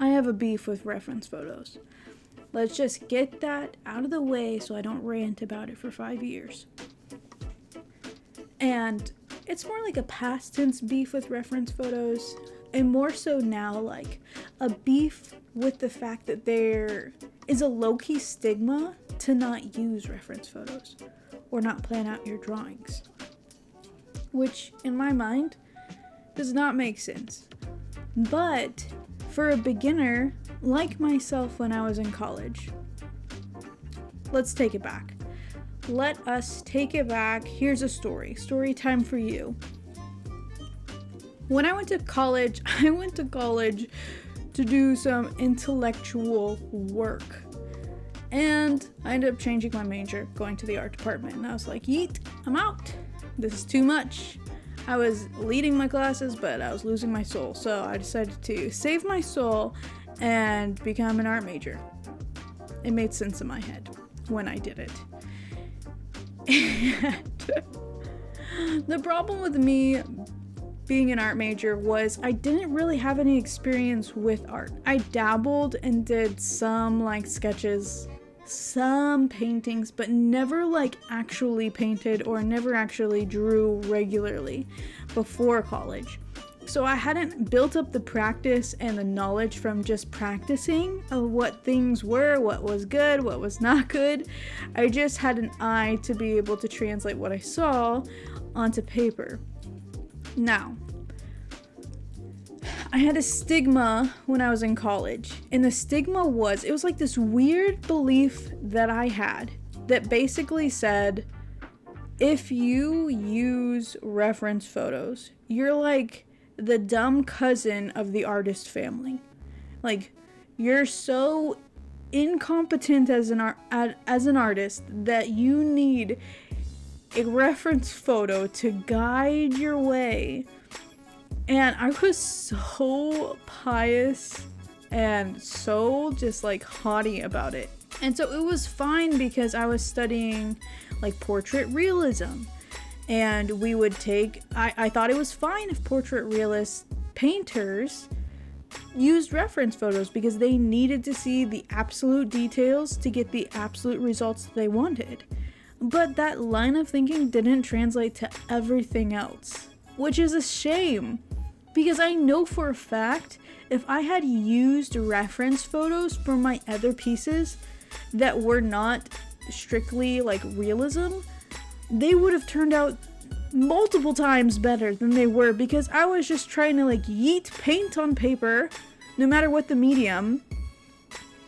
I have a beef with reference photos. Let's just get that out of the way so I don't rant about it for 5 years. And it's more like a past tense beef with reference photos, and more so now like a beef with the fact that there is a low-key stigma to not use reference photos or not plan out your drawings, which in my mind does not make sense. But for a beginner like myself when I was in college, let's take it back. Let us take it back. Here's a story. Story time for you. When I went to college to do some intellectual work. And I ended up changing my major, going to the art department. And I was like, yeet, I'm out. This is too much. I was leading my classes, but I was losing my soul. So I decided to save my soul and become an art major. It made sense in my head when I did it. And the problem with me being an art major was I didn't really have any experience with art. I dabbled and did some like sketches, some paintings, but never like actually painted or never actually drew regularly before college. So I hadn't built up the practice and the knowledge from just practicing of what things were, what was good, what was not good. I just had an eye to be able to translate what I saw onto paper. Now, I had a stigma when I was in college, and the stigma was, it was like this weird belief that I had that basically said, if you use reference photos, you're like the dumb cousin of the artist family. Like, you're so incompetent as an artist that you need a reference photo to guide your way. And I was so pious and so just like haughty about it. And so it was fine because I was studying like portrait realism. And we would take, I thought it was fine if portrait realist painters used reference photos because they needed to see the absolute details to get the absolute results they wanted. But that line of thinking didn't translate to everything else, which is a shame. Because I know for a fact, if I had used reference photos for my other pieces that were not strictly like realism, they would have turned out multiple times better than they were, because I was just trying to like yeet paint on paper, no matter what the medium,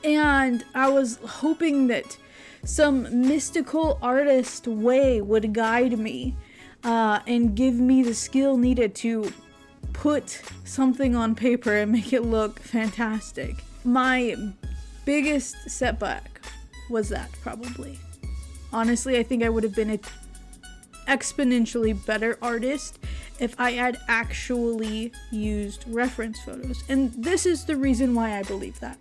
and I was hoping that some mystical artist way would guide me and give me the skill needed to put something on paper and make it look fantastic. My biggest setback was that, probably. Honestly, I think I would have been an exponentially better artist if I had actually used reference photos. And this is the reason why I believe that.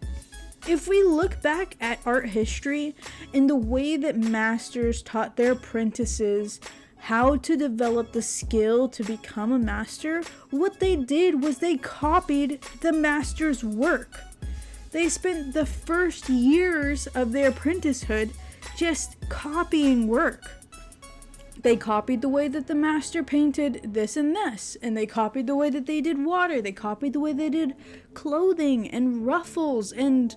If we look back at art history and the way that masters taught their apprentices how to develop the skill to become a master, what they did was they copied the master's work. They spent the first years of their apprenticeship just copying work. They copied the way that the master painted this and this, and they copied the way that they did water, they copied the way they did clothing and ruffles, and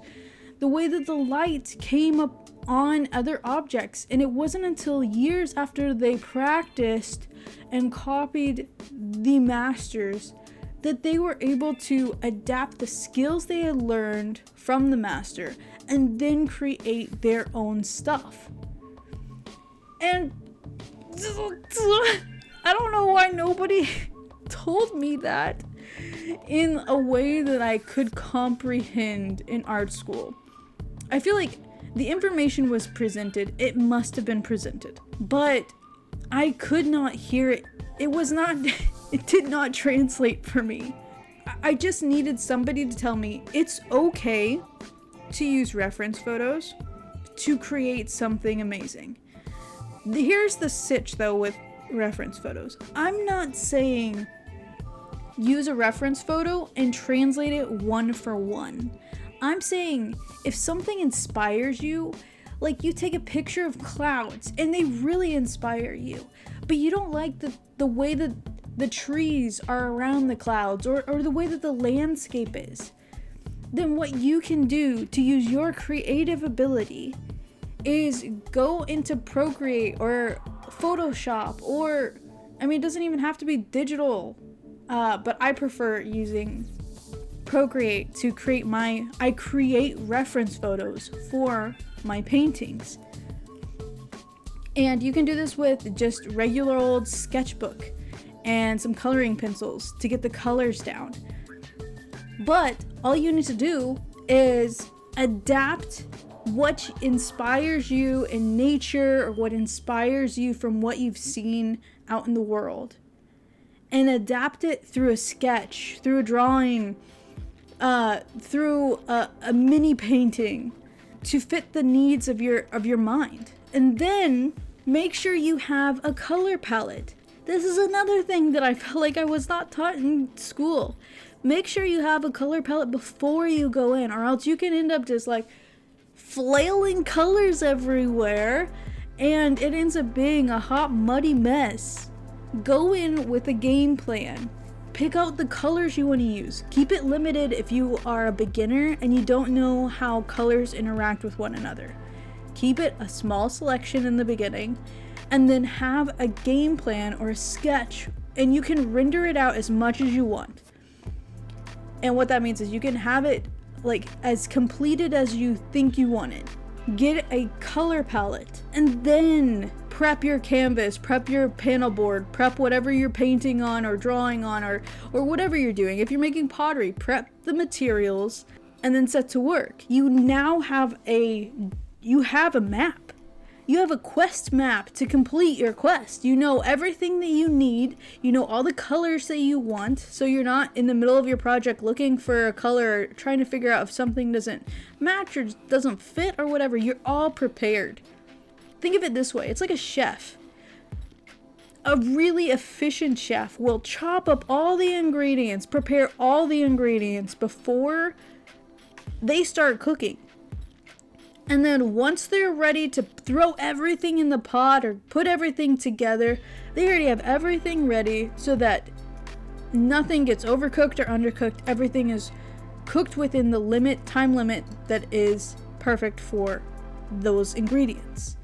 the way that the light came up on other objects. And it wasn't until years after they practiced and copied the masters that they were able to adapt the skills they had learned from the master and then create their own stuff. And I don't know why nobody told me that in a way that I could comprehend in art school. I feel like the information was presented, it must have been presented, but I could not hear it. It did not translate for me. I just needed somebody to tell me it's okay to use reference photos to create something amazing. Here's the sitch though with reference photos. I'm not saying use a reference photo and translate it one for one. I'm saying if something inspires you, like you take a picture of clouds and they really inspire you, but you don't like the way that the trees are around the clouds or the way that the landscape is, then what you can do to use your creative ability is go into Procreate or Photoshop, or it doesn't even have to be digital, but I prefer using Procreate to I create reference photos for my paintings. And you can do this with just regular old sketchbook and some coloring pencils to get the colors down. But all you need to do is adapt what inspires you in nature or what inspires you from what you've seen out in the world, and adapt it through a sketch, through a drawing, through a mini painting to fit the needs of your mind. And then make sure you have a color palette. This is another thing that I felt like I was not taught in school. Make sure you have a color palette before you go in, or else you can end up just like flailing colors everywhere and it ends up being a hot, muddy mess. Go in with a game plan. Pick out the colors you want to use. Keep it limited if you are a beginner and you don't know how colors interact with one another. Keep it a small selection in the beginning, and then have a game plan or a sketch, and you can render it out as much as you want. And what that means is you can have it like as completed as you think you want it. Get a color palette, and then prep your canvas, prep your panel board, prep whatever you're painting on or drawing on or whatever you're doing. If you're making pottery, prep the materials and then set to work. You now have a map. You have a quest map to complete your quest. You know everything that you need. You know all the colors that you want. So you're not in the middle of your project looking for a color, trying to figure out if something doesn't match or doesn't fit or whatever. You're all prepared. Think of it this way. It's like a chef. A really efficient chef will chop up all the ingredients, prepare all the ingredients before they start cooking. And then once they're ready to throw everything in the pot or put everything together, they already have everything ready so that nothing gets overcooked or undercooked. Everything is cooked within the time limit that is perfect for those ingredients.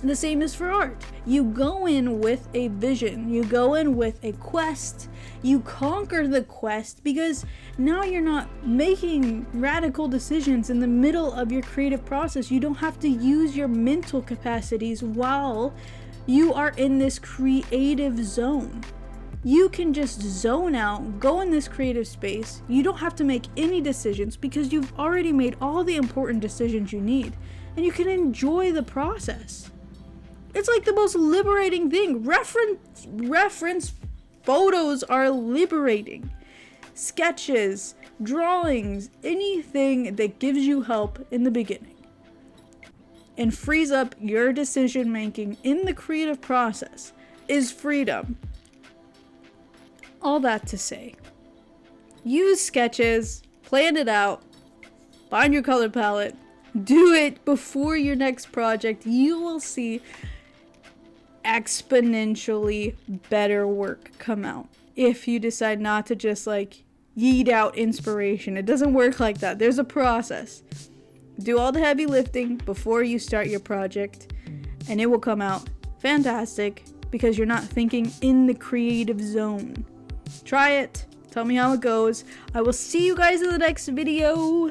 And the same is for art. You go in with a vision. You go in with a quest. You conquer the quest because now you're not making radical decisions in the middle of your creative process. You don't have to use your mental capacities while you are in this creative zone. You can just zone out, go in this creative space. You don't have to make any decisions because you've already made all the important decisions you need, and you can enjoy the process. It's like the most liberating thing. Reference photos are liberating. Sketches, drawings, anything that gives you help in the beginning and frees up your decision making in the creative process is freedom. All that to say, use sketches, plan it out, find your color palette, do it before your next project. You will see exponentially better work come out if you decide not to just like yeet out inspiration. It doesn't work like that. There's a process. Do all the heavy lifting before you start your project, and it will come out fantastic because you're not thinking in the creative zone. Try it. Tell me how it goes. I will see you guys in the next video.